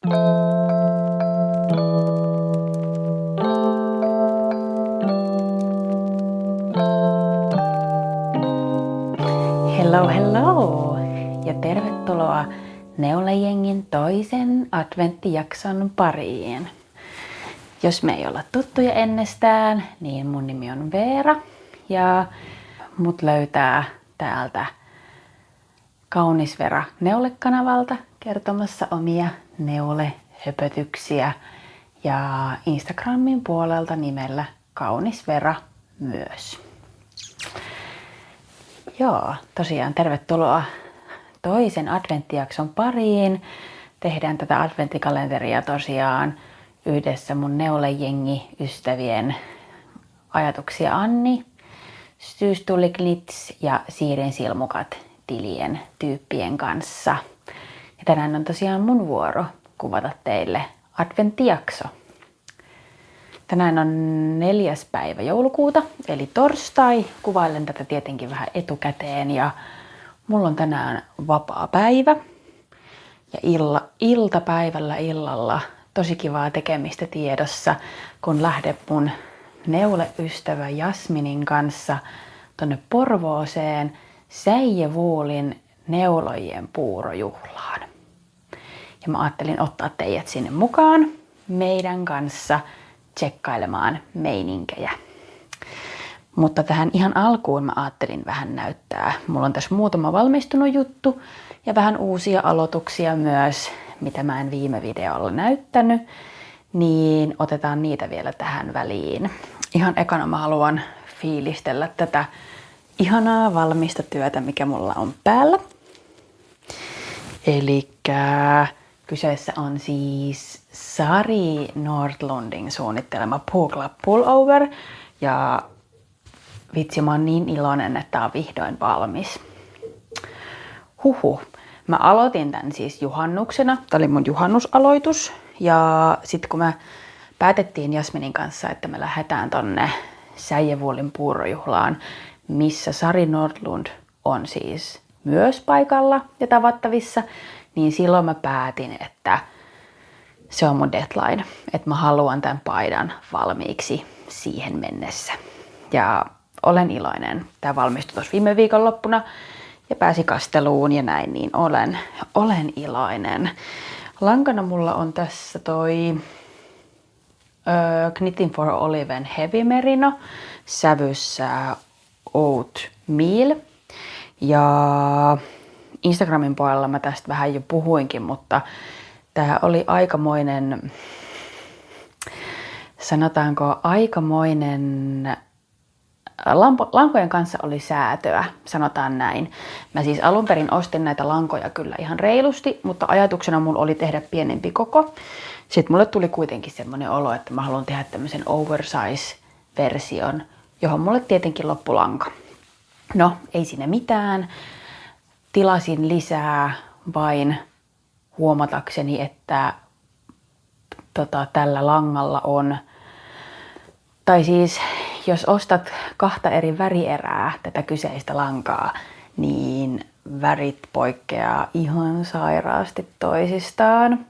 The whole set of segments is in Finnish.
Hello, hello! Ja tervetuloa Neulajengin toisen adventtijakson pariin. Jos me ei olla tuttuja ennestään, niin mun nimi on Veera ja mut löytää täältä Kaunis Vera Neule-kanavalta kertomassa omia neulehöpötyksiä ja Instagramin puolelta nimellä Kaunis Vera myös. Joo, tosiaan tervetuloa toisen adventtijakson pariin. Tehdään tätä adventtikalenteria tosiaan yhdessä mun neulejengi-ystävien ajatuksia Anni, Styystulignits ja Siirin silmukat tilien tyyppien kanssa. Ja tänään on tosiaan mun vuoro kuvata teille adventtijakso. Tänään on 4. päivä joulukuuta, eli torstai. Kuvailen tätä tietenkin vähän etukäteen ja mulla on tänään vapaa päivä. Ja iltapäivällä illalla tosi kivaa tekemistä tiedossa, kun lähden mun neuleystävä Jasminin kanssa tonne Porvooseen Säijevuolin neulojien puurojuhlaan. Ja mä ajattelin ottaa teidät sinne mukaan meidän kanssa tsekkailemaan meininkejä. Mutta tähän ihan alkuun mä ajattelin vähän näyttää. Mulla on tässä muutama valmistunut juttu ja vähän uusia aloituksia myös, mitä mä en viime videolla näyttänyt. Niin otetaan niitä vielä tähän väliin. Ihan ekana mä haluan fiilistellä tätä ihanaa valmista työtä, mikä mulla on päällä. Elikkä kyseessä on siis Sari Nordlundin suunnittelema Poo Club Pullover. Ja vitsi, mä oon niin iloinen, että tää on vihdoin valmis. Mä aloitin tän siis juhannuksena. Tää oli mun juhannusaloitus. Ja sit kun me päätettiin Jasminin kanssa, että me lähdetään tonne Säijevuolin puurojuhlaan, missä Sari Nordlund on siis myös paikalla ja tavattavissa, niin silloin mä päätin, että se on mun deadline, että mä haluan tämän paidan valmiiksi siihen mennessä. Ja olen iloinen. Tää valmistui tuossa viime viikonloppuna ja pääsi kasteluun ja näin, niin olen iloinen. Lankana mulla on tässä toi Knitting for Oliven Heavy Merino sävyssä Oatmeal. Ja Instagramin puolella mä tästä vähän jo puhuinkin, mutta tää oli aikamoinen, sanotaanko aikamoinen, lankojen kanssa oli säätöä, sanotaan näin. Mä siis alun perin ostin näitä lankoja kyllä ihan reilusti, mutta ajatuksena mulla oli tehdä pienempi koko. Sitten mulle tuli kuitenkin semmoinen olo, että mä haluan tehdä tämmöisen oversize-version, johon mulle tietenkin loppui lanka. No, ei siinä mitään. Tilasin lisää vain huomatakseni, että tällä langalla on, tai siis jos ostat 2 eri värierää tätä kyseistä lankaa, niin värit poikkeaa ihan sairaasti toisistaan.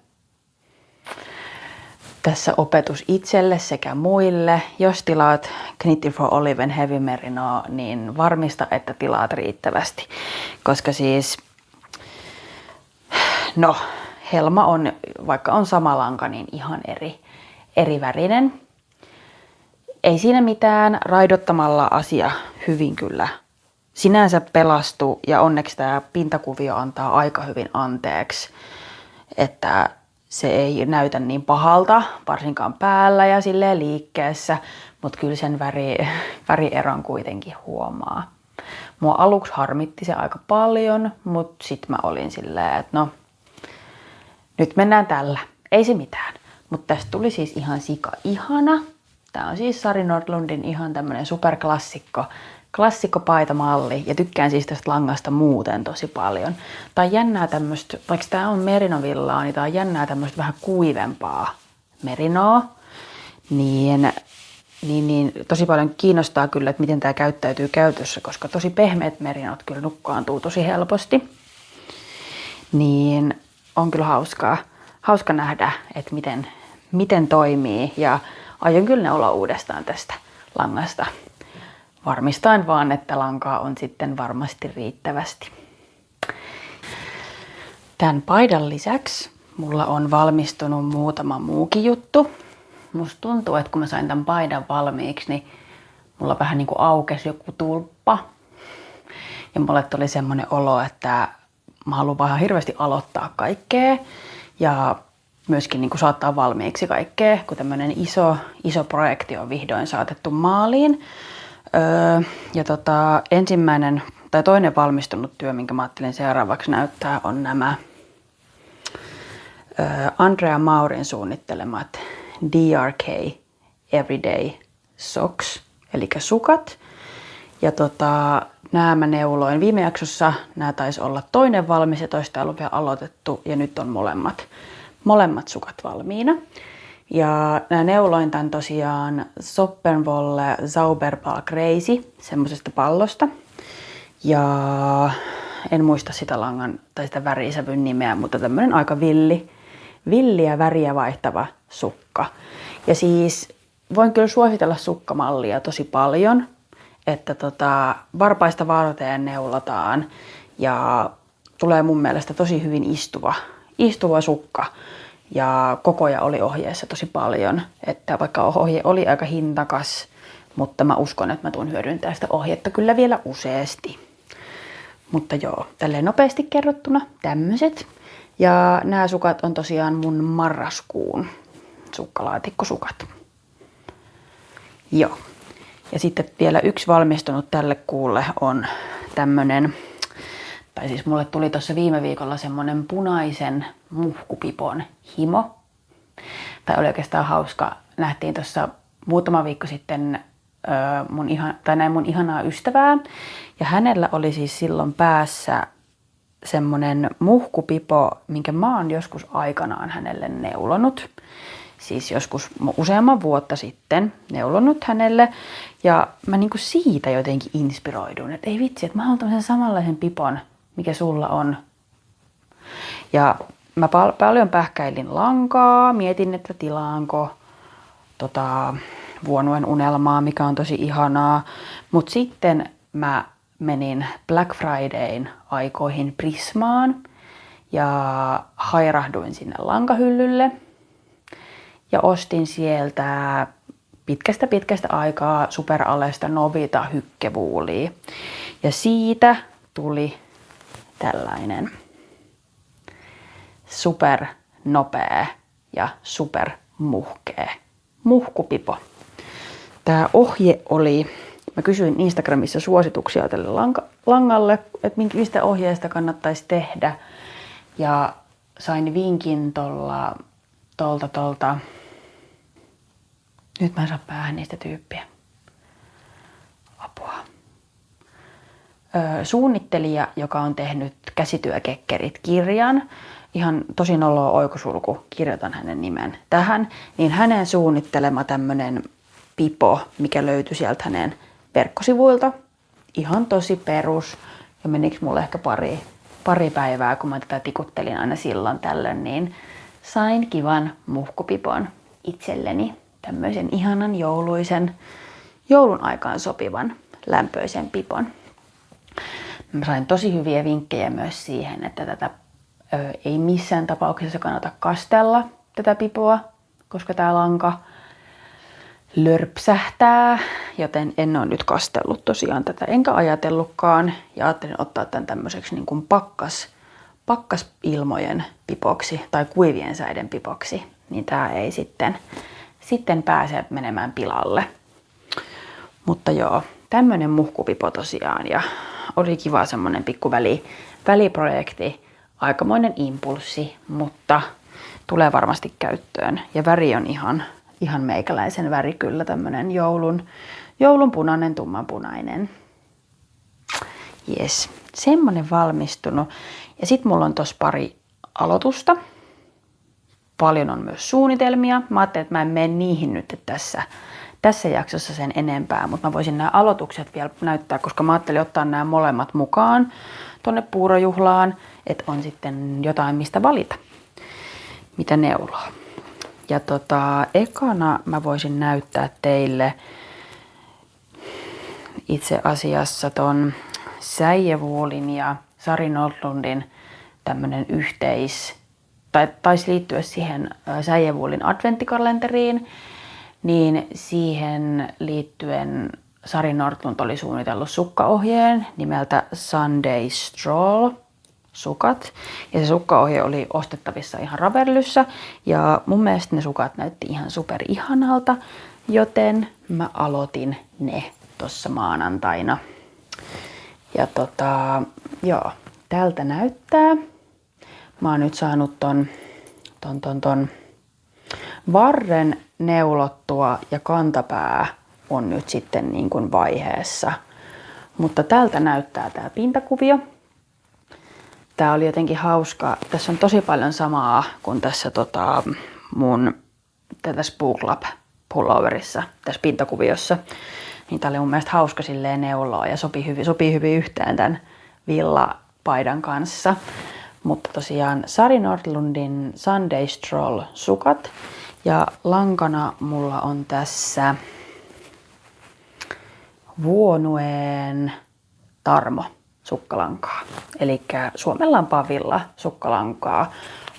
Tässä opetus itselle sekä muille. Jos tilaat Knitting for Oliven Heavy Merino, niin varmista, että tilaat riittävästi. Koska siis, no, helma on, vaikka on sama lanka, niin ihan eri värinen. Ei siinä mitään, raidottamalla asia hyvin kyllä sinänsä pelastuu ja onneksi tämä pintakuvio antaa aika hyvin anteeksi, että se ei näytä niin pahalta, varsinkaan päällä ja silleen liikkeessä, mutta kyllä sen värieron kuitenkin huomaa. Mua aluksi harmitti se aika paljon, mutta sitten mä olin silleen, että no, nyt mennään tällä, ei se mitään. Mutta tästä tuli siis ihan sika ihana. Tää on siis Sari Nordlundin ihan tämmönen superklassikko paitamalli ja tykkään siis tästä langasta muuten tosi paljon. Tää on jännää tämmöstä, vaikka tää on merinovillaa, niin tää on jännää tämmöstä vähän kuivempaa merinoa. Niin tosi paljon kiinnostaa kyllä, että miten tää käyttäytyy käytössä, koska tosi pehmeät merinot kyllä nukkaantuu tosi helposti. Niin on kyllä hauska nähdä, että miten toimii, ja aion kyllä neuloa uudestaan tästä langasta. Varmistaen vaan, että lankaa on sitten varmasti riittävästi. Tämän paidan lisäksi mulla on valmistunut muutama muukin juttu. Musta tuntuu, että kun mä sain tämän paidan valmiiksi, niin mulla vähän niin kuin aukesi joku tulppa. Ja mulle tuli semmoinen olo, että mä haluan vähän hirveästi aloittaa kaikkea ja myöskin niin kuin saattaa valmiiksi kaikkea, kun tämmöinen iso projekti on vihdoin saatettu maaliin. Ja ensimmäinen tai toinen valmistunut työ, minkä mä ajattelin seuraavaksi näyttää, on nämä Andrea Maurin suunnittelemat DRK Everyday Socks, eli sukat. Ja nämä mä neuloin viime jaksossa. Nämä taisi olla toinen valmis ja toista ei ollut vielä aloitettu, ja nyt on molemmat sukat valmiina. Ja nämä neuloin tämän tosiaan Soppenwolle Zauberball Crazy, semmoisesta pallosta. Ja en muista sitä langan tai sitä värisävyn nimeä, mutta tämmöinen aika villi ja väriä vaihtava sukka. Ja siis voin kyllä suositella sukkamallia tosi paljon, että varpaista varteen neulotaan ja tulee mun mielestä tosi hyvin istuva sukka. Ja kokoja oli ohjeessa tosi paljon, että vaikka ohje oli aika hintakas, mutta mä uskon, että mä tuun hyödyntämään sitä ohjetta kyllä vielä useasti. Mutta joo, tälleen nopeasti kerrottuna tämmöiset. Ja nämä sukat on tosiaan mun marraskuun sukkalaatikkosukat. Joo. Ja sitten vielä yksi valmistunut tälle kuulle on tämmönen, tai siis mulle tuli tuossa viime viikolla semmonen punaisen muhkupipon himo. Tai oli oikeastaan hauska. Nähtiin tuossa muutama viikko sitten mun ihanaa ystävää. Ja hänellä oli siis silloin päässä semmonen muhkupipo, minkä mä oon joskus aikanaan hänelle neulonut. Siis joskus useamman vuotta sitten neulonut hänelle. Ja mä niinku siitä jotenkin inspiroidun, että ei vitsi, että mä haluan tämmöisen samanlaisen pipon, mikä sulla on. Ja mä paljon pähkäilin lankaa, mietin, että tilaanko Vuonuen unelmaa, mikä on tosi ihanaa. Mut sitten mä menin Black Fridayn aikoihin Prismaan ja hairahduin sinne lankahyllylle. Ja ostin sieltä pitkästä aikaa superalesta Novita hykkevuulia. Ja siitä tuli tällainen super nopea ja super muhkea muhkupipo. Tämä ohje oli, mä kysyin Instagramissa suosituksia tälle langalle, että mistä ohjeesta kannattaisi tehdä. Ja sain vinkin tolta. Nyt mä en saa päähän niistä tyyppiä. Apua. Suunnittelija, joka on tehnyt Käsityökekkerit-kirjan, ihan tosi noloa oikosulku, kirjoitan hänen nimen tähän, niin hänen suunnittelema tämmönen pipo, mikä löytyi sieltä hänen verkkosivuilta. Ihan tosi perus. Ja menikö mulle ehkä pari päivää, kun mä tätä tikuttelin aina silloin tällöin, niin sain kivan muhkupipon itselleni. Tämmöisen ihanan joulun aikaan sopivan lämpöisen pipon. Mä sain tosi hyviä vinkkejä myös siihen, että tätä ei missään tapauksessa kannata kastella tätä pipoa, koska tää lanka lörpsähtää, joten en ole nyt kastellut tosiaan tätä, enkä ajatellutkaan. Ja ajattelin ottaa tämän tämmöiseksi niin kuin pakkasilmojen pipoksi tai kuivien säiden pipoksi, niin tää ei sitten pääse menemään pilalle. Mutta joo, tämmönen muhkupipo tosiaan, ja oli kiva semmonen pikku väliprojekti, aikamoinen impulssi, mutta tulee varmasti käyttöön. Ja väri on ihan meikäläisen väri kyllä, tämmönen joulun punainen, tummanpunainen. Jes, semmonen valmistunut. Ja sit mulla on tossa pari aloitusta. Paljon on myös suunnitelmia. Mä ajattelin, että mä en mene niihin nyt tässä jaksossa sen enempää, mutta mä voisin nämä aloitukset vielä näyttää, koska mä ajattelin ottaa nämä molemmat mukaan tonne puurojuhlaan, että on sitten jotain mistä valita. mitä neuloo. Ja ekana mä voisin näyttää teille itse asiassa ton Säijevuolin ja Sari Nordlundin tämmönen taisi liittyä siihen Säijevuolin adventtikalenteriin, niin siihen liittyen Sari Nordlund oli suunnitellut sukkaohjeen nimeltä Sunday Stroll sukat. Ja se sukkaohje oli ostettavissa ihan Ravellyssä ja mun mielestä ne sukat näytti ihan super ihanalta, joten mä aloitin ne tossa maanantaina. Ja joo, tältä näyttää. Mä oon nyt saanut ton varren neulottua ja kantapää on nyt sitten niin kuin vaiheessa. Mutta tältä näyttää tää pintakuvio. Tää oli jotenkin hauska. Tässä on tosi paljon samaa kuin tässä mun tätä Spook Lab pulloverissa, tässä pintakuviossa. Niin tää oli mun mielestä hauska silleen neuloa ja sopii hyvin yhteen tämän villapaidan kanssa. Mutta tosiaan Sari Nordlundin Sunday Stroll sukat. Ja lankana mulla on tässä Vuonueen Tarmo sukkalankaa. Eli Suomen lampaan villa sukkalankaa.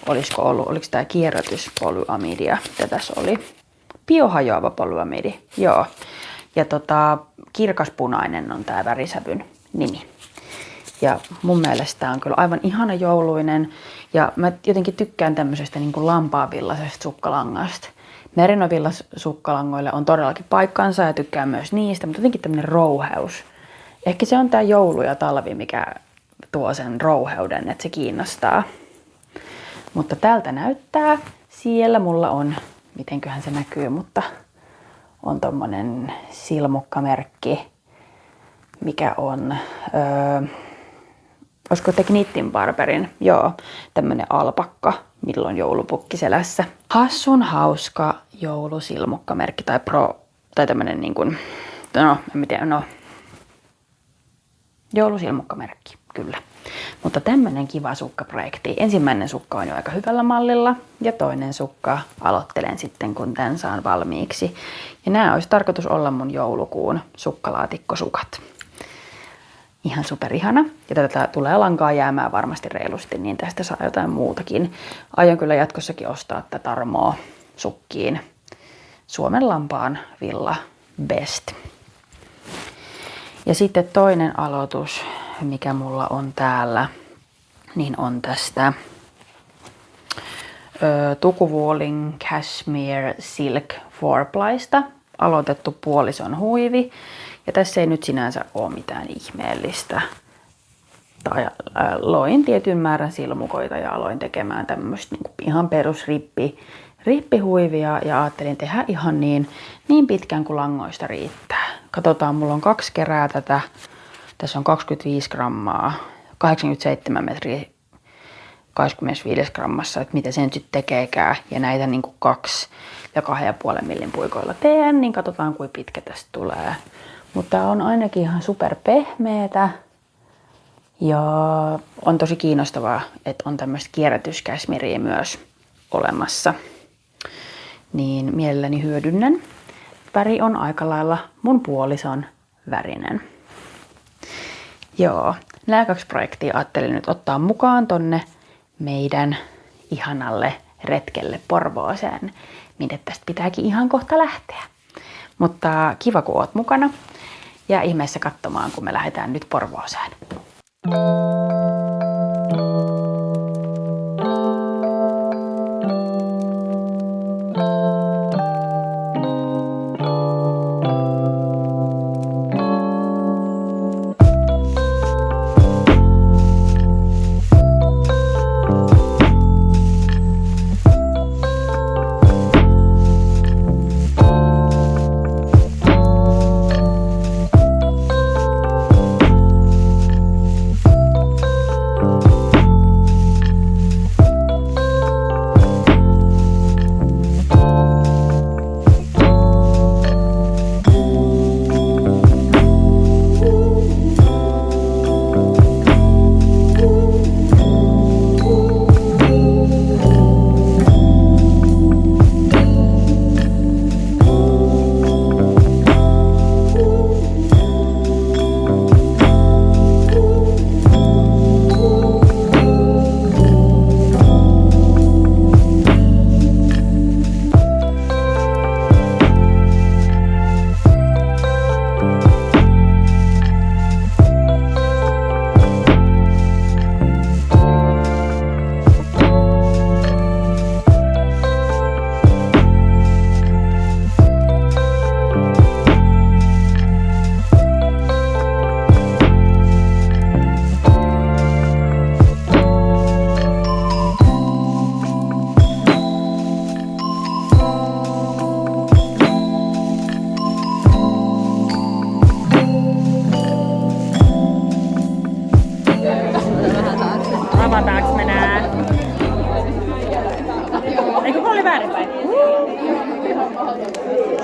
Oliko tää kierrätyspolyaamidia? Mitä tässä oli? Biohajoava polyamidi. Joo. Ja kirkaspunainen on tää värisävyn nimi. Ja mun mielestä tää on kyllä aivan ihana jouluinen. Ja mä jotenkin tykkään tämmöisestä niin kuin lampaanvillaisesta sukkalangasta. Merinovillasukkalangoille on todellakin paikkansa ja tykkään myös niistä, mutta jotenkin tämmönen rouheus. Ehkä se on tää joulu ja talvi, mikä tuo sen rouheuden, että se kiinnostaa. Mutta tältä näyttää. Siellä mulla on, mitenköhän se näkyy, mutta on tommonen silmukkamerkki, mikä on, olisiko Knittin Barberin, joo, tämmönen alpakka, milloin joulupukki selässä. Hassun hauska joulusilmukkamerkki tai tämmönen niin kuin, joulusilmukkamerkki, kyllä. Mutta tämmönen kiva sukkaprojekti. Ensimmäinen sukka on jo aika hyvällä mallilla ja toinen sukka aloittelen sitten, kun tän saan valmiiksi. Ja nämä olisi tarkoitus olla mun joulukuun sukkalaatikkosukat. Ihan superihana. Ja tätä tulee lankaa jäämään varmasti reilusti, niin tästä saa jotain muutakin. Aion kyllä jatkossakin ostaa tätä Tarmoa sukkiin. Suomen lampaan villa best. Ja sitten toinen aloitus, mikä mulla on täällä, niin on tästä Tukuvuolin Cashmere Silk 4plysta aloitettu puolison huivi. Ja tässä ei nyt sinänsä ole mitään ihmeellistä. Loin tietyn määrän silmukoita ja aloin tekemään tämmöistä niin ihan perus rippihuivia ja ajattelin tehdä ihan niin pitkään kuin langoista riittää. Katsotaan, mulla on 2 kerää tätä. Tässä on 25 grammaa, 87 metriä 25 grammassa, että mitä se nyt sitten tekeekään. Ja näitä niin kuin 2 ja 2,5 millin puikoilla teen, niin katsotaan kuinka pitkä tästä tulee. Mutta on ainakin ihan super pehmeetä. Ja on tosi kiinnostavaa, että on tämmöistä kierrätyskäsmiriä myös olemassa. Niin mielelläni hyödynnän. Väri on aika lailla mun puolison värinen. Joo, nämä 2 projektia ajattelin nyt ottaa mukaan tonne meidän ihanalle retkelle Porvooseen, minne tästä pitääkin ihan kohta lähteä. Mutta kiva, kun oot mukana ja ihmeessä katsomaan, kun me lähdetään nyt Porvooseen.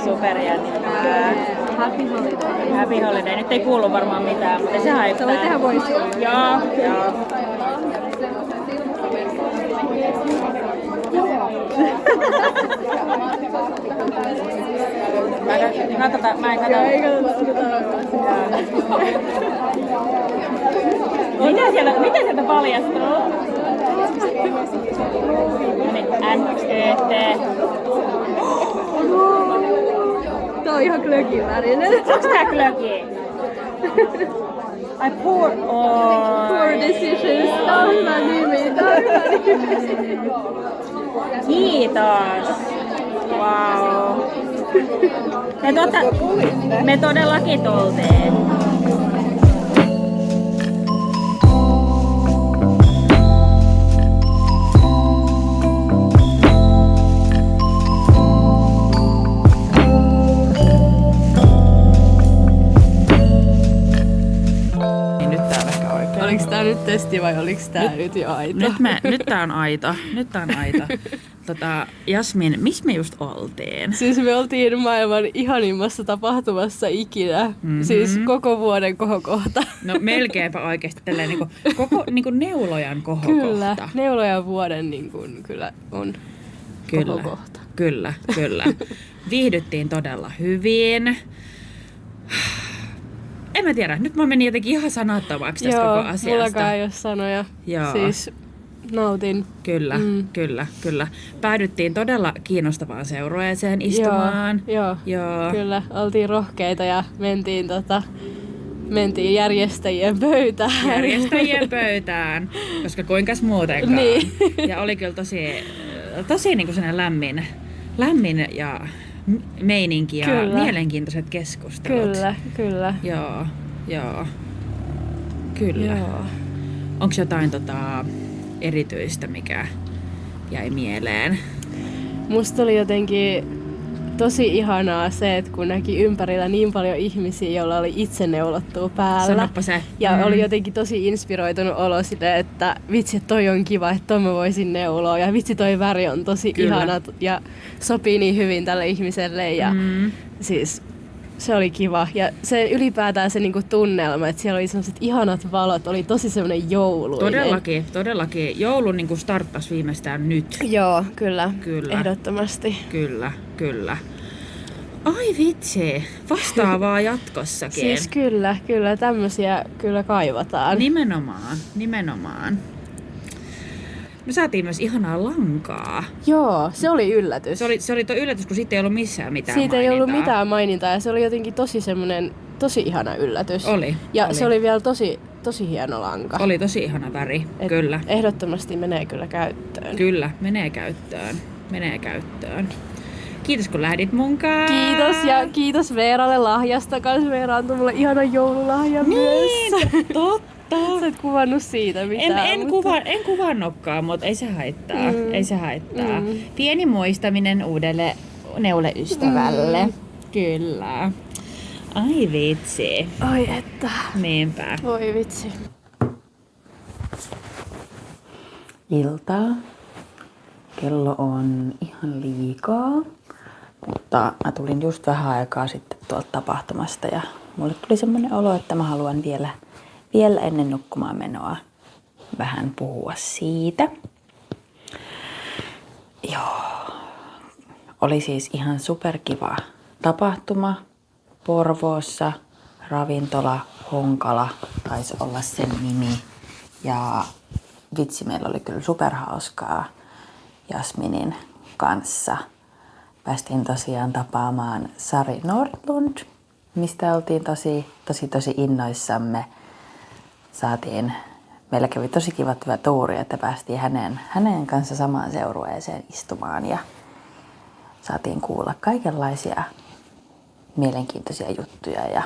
Superjännittävää. Happy holiday. Happy holiday. Nyt ei kuulu varmaan mitään, mutta se haittaa. Sä voit tehdä voice. Joo. Mä en katsota. Mitä sieltä paljastuu? NXT. Tää on ihan glögin värinen. Onks tää glögi? Ai poor decisions. Tää on hyvä nimi. Kiitos. Wow. Me todellakin tultiin. Oliko tää nyt testi vai oliko tää nyt jo aito? Nyt tää on aito. Jasmin, missä me just oltiin? Siis me oltiin maailman ihanimmassa tapahtumassa ikinä. Mm-hmm. Siis koko vuoden kohokohta. No melkeinpä oikeesti tälleen koko neulojan kohokohta. Kyllä, neulojan vuoden kyllä on kohokohta. Kyllä. Viihdyttiin todella hyvin. En mä tiedä, nyt mä menin jotenkin ihan sanattomaksi tästä koko asiasta. Joo, mullakaan ei ole sanoja. Joo. Siis nautin. Kyllä. Päädyttiin todella kiinnostavaan seurueeseen istumaan. Joo. Kyllä, oltiin rohkeita ja mentiin järjestäjien pöytään. Koska kuinkas muutenkaan. Niin. Ja oli kyllä tosi niin kuin sellainen lämmin ja meininki ja mielenkiintoiset keskustelut. Kyllä. Joo. Kyllä. Onko jotain erityistä, mikä jäi mieleen? Musta oli jotenkin tosi ihanaa se, että kun näki ympärillä niin paljon ihmisiä, joilla oli itse neulottua päällä. Sanoppa se. Ja oli jotenkin tosi inspiroitunut olo sille, että vitsi, toi on kiva, että toi mä voisin neuloa. Ja vitsi, toi väri on tosi ihana ja sopii niin hyvin tälle ihmiselle. Ja siis se oli kiva. Ja se ylipäätään se niinku tunnelma, että siellä oli sellaiset ihanat valot, oli tosi semmoinen jouluinen. Todellakin. Joulu niinku starttasi viimeistään nyt. Joo, kyllä. Ehdottomasti. Kyllä. Ai vitsi, vastaavaa jatkossakin. Siis kyllä, tämmöisiä kyllä kaivataan. Nimenomaan. Me saatiin myös ihanaa lankaa. Joo, se oli yllätys. Se oli tuo yllätys, kun siitä ei ollut missään mitään siitä mainintaa. Ei ollut mitään mainintaa ja se oli jotenkin tosi ihana yllätys. Oli. Se oli vielä tosi hieno lanka. Oli tosi ihana väri, kyllä. Ehdottomasti menee kyllä käyttöön. Kyllä, menee käyttöön. Kiitos kun lähdit munkaan. Kiitos ja kiitos Veeralle lahjasta kans. Veera antoi mulle ihanan joululahjan myös. Totta. Sä et kuvannut siitä mitään. En kuvannutkaan, mutta ei se haittaa. Pieni muistaminen uudelle neuleystävälle. Kyllä. Ai vitsi. Ai että. Niinpä. Voi vitsi. Iltaa. Kello on ihan liikaa, mutta mä tulin just vähän aikaa sitten tuolta tapahtumasta ja mulle tuli semmoinen olo, että mä haluan vielä ennen nukkumaan menoa vähän puhua siitä. Joo. Oli siis ihan superkiva tapahtuma Porvoossa. Ravintola Honkala taisi olla sen nimi. Ja vitsi, meillä oli kyllä superhauskaa Jasminin kanssa. Päästiin tosiaan tapaamaan Sari Nordlund, mistä oltiin tosi innoissamme. Meillä kävi tosi kiva tuuri, että päästiin hänen kanssa samaan seurueeseen istumaan ja saatiin kuulla kaikenlaisia mielenkiintoisia juttuja ja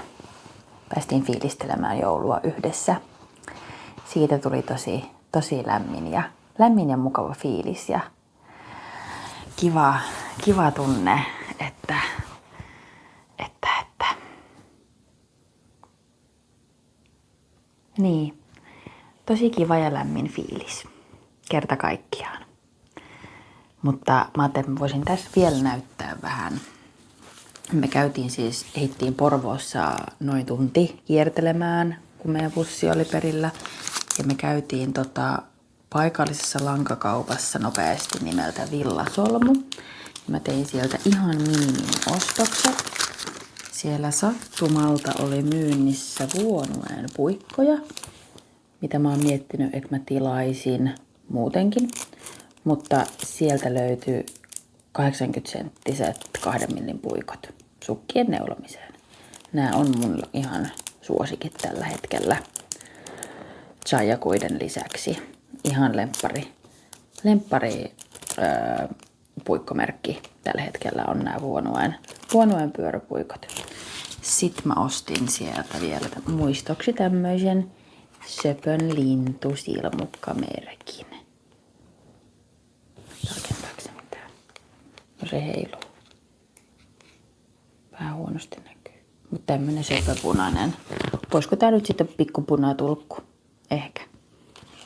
päästiin fiilistelemään joulua yhdessä. Siitä tuli tosi lämmin ja mukava fiilis ja kiva tunne, että niin, tosi kiva ja lämmin fiilis kerta kaikkiaan. Mutta mä ajattelin, että mä voisin tässä vielä näyttää vähän. Me ehittiin Porvoossa noin tunti kiertelemään, kun meidän bussi oli perillä. Ja me käytiin paikallisessa lankakaupassa nopeasti nimeltä Villasolmu. Mä tein sieltä ihan ostokset. Siellä sattumalta oli myynnissä Vuonueen puikkoja, mitä mä oon miettinyt, että mä tilaisin muutenkin. Mutta sieltä löytyy 80-senttiset 2 millin puikot sukkien neulomiseen. Nämä on mun ihan suosikit tällä hetkellä. Chajakuiden lisäksi. Ihan lemppari puikkomerkki tällä hetkellä on nämä Vuonueen pyöräpuikot. Sitten mä ostin sieltä vielä muistoksi tämmöisen Söpön lintusilmukkamerkin. Tarkentaako se mitään? No se heiluu. Vähän huonosti näkyy. Mutta tämmönen söpöpunainen. Voisiko tää nyt sitten pikkupunatulkku? Ehkä.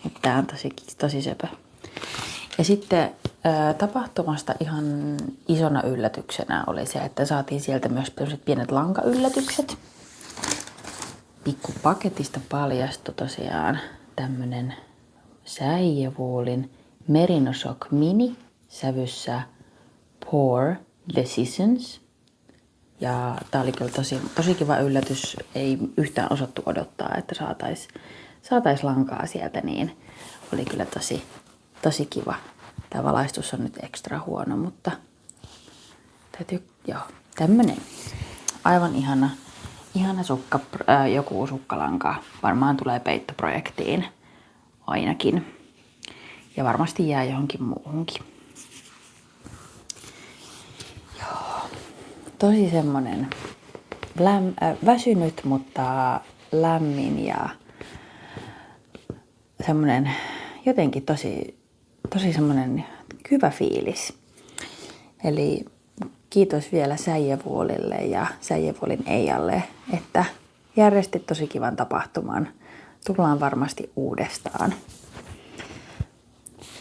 Mutta tää on tosi söpö. Ja sitten tapahtumasta ihan isona yllätyksenä oli se, että saatiin sieltä myös pienet lankayllätykset. Pikkupaketista paljastui tosiaan tämmönen Säijevuolin Merino Shock Mini sävyssä Pour Decisions. Ja tää oli kyllä tosi kiva yllätys. Ei yhtään osattu odottaa, että saatais lankaa sieltä, niin oli kyllä tosi kiva. Tämä valaistus on nyt ekstra huono, mutta tämmönen aivan ihana joku sukkalanka. Varmaan tulee peittoprojektiin ainakin. Ja varmasti jää johonkin muuhunkin. Joo. Tosi semmonen väsynyt, mutta lämmin ja semmonen jotenkin tosi semmonen hyvä fiilis. Eli kiitos vielä Säijevuolille ja Säijevuolin Eijalle, että järjestit tosi kivan tapahtuman. Tullaan varmasti uudestaan,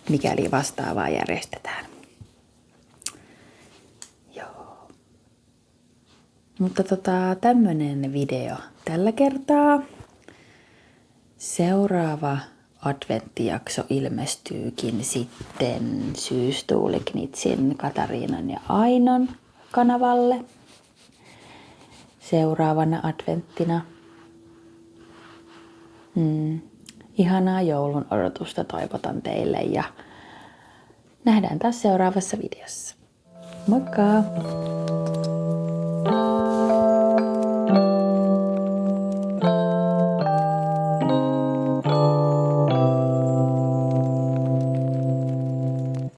mikäli vastaavaa järjestetään. Joo. Mutta tämmönen video tällä kertaa. Seuraava adventtijakso ilmestyykin sitten Syystuuliknitsin, Katariinan ja Ainon kanavalle seuraavana adventtina. Ihanaa joulun odotusta toivotan teille ja nähdään taas seuraavassa videossa. Moikka!